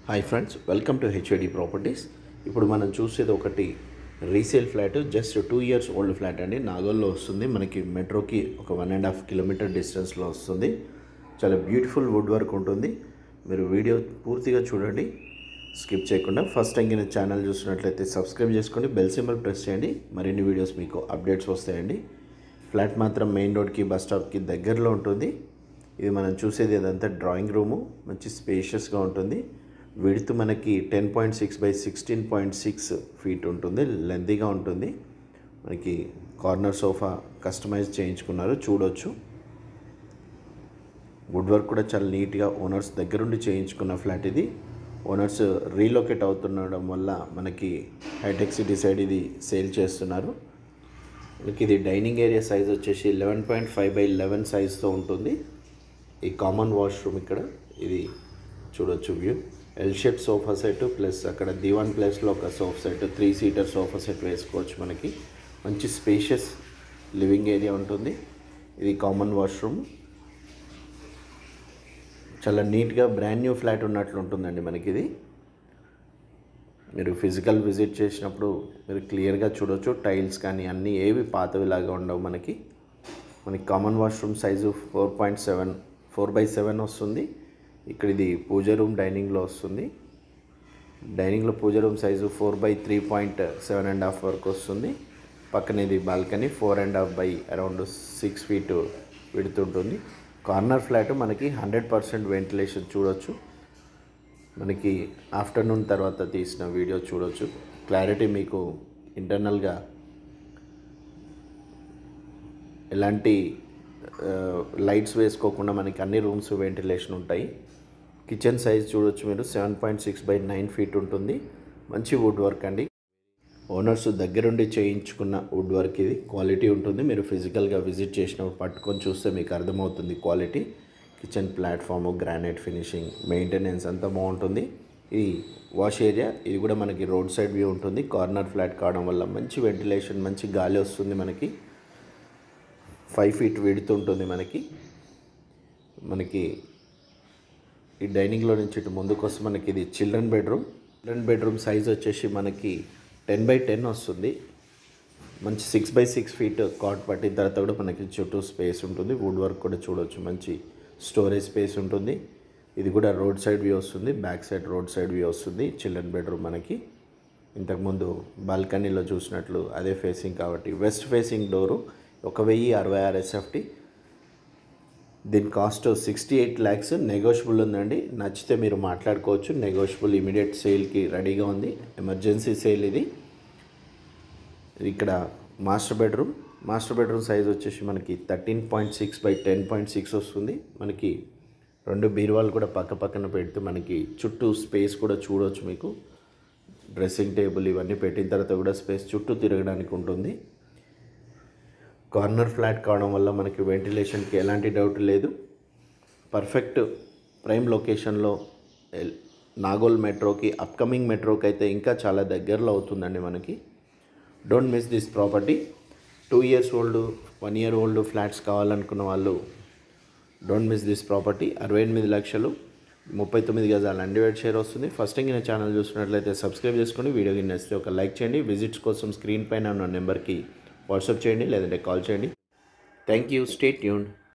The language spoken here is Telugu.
Hi friends, welcome to HID properties. ఇప్పుడు మనం చూసేది ఒకటి resale flat, just 2 years old flat అండి. నాగోల్లో వస్తుంది. మనకి మెట్రోకి ఒక 1.5 kilometer డిస్టెన్స్లో వస్తుంది. చాలా బ్యూటిఫుల్ వుడ్ వర్క్ ఉంటుంది. మీరు వీడియో పూర్తిగా చూడండి, స్కిప్ చేయకుండా. ఫస్ట్ టైం కింద ఛానల్ చూసినట్లయితే సబ్స్క్రైబ్ చేసుకోండి, బెల్ సింబల్ ప్రెస్ చేయండి. మరిన్ని వీడియోస్ మీకు అప్డేట్స్ వస్తాయండి. ఫ్లాట్ మాత్రం మెయిన్ రోడ్కి, బస్ స్టాప్కి దగ్గరలో ఉంటుంది. ఇది మనం చూసేది అదంతా డ్రాయింగ్ రూము, మంచి స్పేషియస్గా ఉంటుంది. విడ్త్ మనకి 10.6 by 16.6 feet ఉంటుంది. లెంతీగా ఉంటుంది. మనకి కార్నర్ సోఫా కస్టమైజ్ చేయించుకున్నారు, చూడొచ్చు. వుడ్ వర్క్ కూడా చాలా నీట్గా ఓనర్స్ దగ్గరుండి చేయించుకున్న ఫ్లాట్ ఇది. ఓనర్స్ రీలొకేట్ అవుతుండడం వల్ల మనకి హైటెక్ సిటీ సైడ్ ఇది సేల్ చేస్తున్నారు. మనకి ఇది డైనింగ్ ఏరియా సైజ్ వచ్చేసి 11.5 by 11 సైజ్తో ఉంటుంది. ఈ కామన్ వాష్రూమ్ ఇక్కడ ఇది చూడొచ్చు. View L shape sofa set plus అక్కడ దివాన్ ప్లేస్లో ఒక sofa set, 3-seater sofa set వేసుకోవచ్చు. మనకి మంచి స్పేషియస్ లివింగ్ ఏరియా ఉంటుంది. ఇది కామన్ వాష్రూమ్. చాలా నీట్గా బ్రాండ్ న్యూ ఫ్లాట్ ఉన్నట్లు ఉంటుందండి మనకి ఇది. మీరు ఫిజికల్ విజిట్ చేసినప్పుడు మీరు క్లియర్గా చూడొచ్చు. టైల్స్ కానీ అన్నీ ఏవి పాతవిలాగా ఉండవు. మనకి కామన్ వాష్రూమ్ సైజు 4x7 వస్తుంది. ఇక్కడ ఇది పూజ రూమ్ డైనింగ్లో వస్తుంది. డైనింగ్లో పూజ రూమ్ సైజు 4x3.7.5 వరకు వస్తుంది. పక్కన ఇది balcony 4.5 by around 6 feet width ఉంటుంది. కార్నర్ ఫ్లాట్ మనకి 100% వెంటిలేషన్ చూడొచ్చు. మనకి ఆఫ్టర్నూన్ తర్వాత తీసిన వీడియో చూడొచ్చు. క్లారిటీ మీకు ఇంటర్నల్గా ఎలాంటి లైట్స్ వేసుకోకుండా మనకి అన్ని రూమ్స్ వెంటిలేషన్ ఉంటాయి. కిచెన్ సైజ్ చూడొచ్చు మీరు, 7.6 by 9 feet ఉంటుంది. మంచి వుడ్ వర్క్ అండి. ఓనర్స్ దగ్గరుండి చేయించుకున్న వుడ్ వర్క్ ఇది. క్వాలిటీ ఉంటుంది. మీరు ఫిజికల్గా విజిట్ చేసినప్పుడు పట్టుకొని చూస్తే మీకు అర్థమవుతుంది quality. Kitchen platform, granite finishing, maintenance అంతా బాగుంటుంది. ఇది వాష్ ఏరియా. ఇది కూడా మనకి రోడ్ సైడ్ వ్యూ ఉంటుంది. కార్నర్ ఫ్లాట్ కావడం వల్ల మంచి వెంటిలేషన్, మంచి గాలి వస్తుంది. మనకి 5 feet విడ్త్ ఉంటుంది. మనకి ఈ డైనింగ్లో నుంచి ఇటు ముందుకు వస్తే మనకి ఇది చిల్డ్రన్ బెడ్రూమ్ సైజ్ వచ్చేసి మనకి 10x10 వస్తుంది. మంచి 6x6 feet కాట్ పట్టిన తర్వాత కూడా మనకి చుట్టూ స్పేస్ ఉంటుంది. వుడ్ వర్క్ కూడా చూడవచ్చు. మంచి స్టోరేజ్ స్పేస్ ఉంటుంది. ఇది కూడా రోడ్ సైడ్ వ్యూ వస్తుంది. Back side road side view వస్తుంది. చిల్డ్రన్ బెడ్రూమ్ మనకి ఇంతకుముందు బాల్కనీలో చూసినట్లు అదే ఫేసింగ్ కాబట్టి వెస్ట్ ఫేసింగ్ డోరు. 1066 SFT. దీని కాస్ట్ 68 lakhs. నెగోషియబుల్ ఉందండి. నచ్చితే మీరు మాట్లాడుకోవచ్చు. నెగోషియబుల్, ఇమీడియట్ సేల్కి రెడీగా ఉంది. ఎమర్జెన్సీ సేల్ ఇది. ఇక్కడ మాస్టర్ బెడ్రూమ్ సైజ్ వచ్చేసి మనకి 13.6 by 10.6 వస్తుంది. మనకి 2 బీరువాలు కూడా పక్క పక్కన పెడితే మనకి చుట్టూ స్పేస్ కూడా చూడవచ్చు. మీకు డ్రెస్సింగ్ టేబుల్ ఇవన్నీ పెట్టిన తర్వాత కూడా స్పేస్ చుట్టూ తిరగడానికి ఉంటుంది. కార్నర్ ఫ్లాట్ కావడం వల్ల మనకి వెంటిలేషన్కి ఎలాంటి డౌట్ లేదు. పర్ఫెక్ట్ ప్రైమ్ లొకేషన్లో నాగోల్ మెట్రోకి, అప్కమింగ్ మెట్రోకి అయితే ఇంకా చాలా దగ్గరలో అవుతుందండి మనకి. Don't miss this property. 2 years old, 1 year old flats కావాలనుకున్న వాళ్ళు డోంట్ మిస్ దిస్ ప్రాపర్టీ. 68 లక్షలు, 39 గజాలు అన్డివైడ్ షేర్ వస్తుంది. ఫస్ట్ టైం ఛానల్ చూసినట్లయితే సబ్స్క్రైబ్ చేసుకోండి. వీడియోకి నచ్చితే ఒక లైక్ చేయండి. విజిట్స్ కోసం స్క్రీన్ పైన ఉన్న నెంబర్కి వాట్సాప్ చేయండి, లేదంటే కాల్ చేయండి. Thank you. Stay tuned.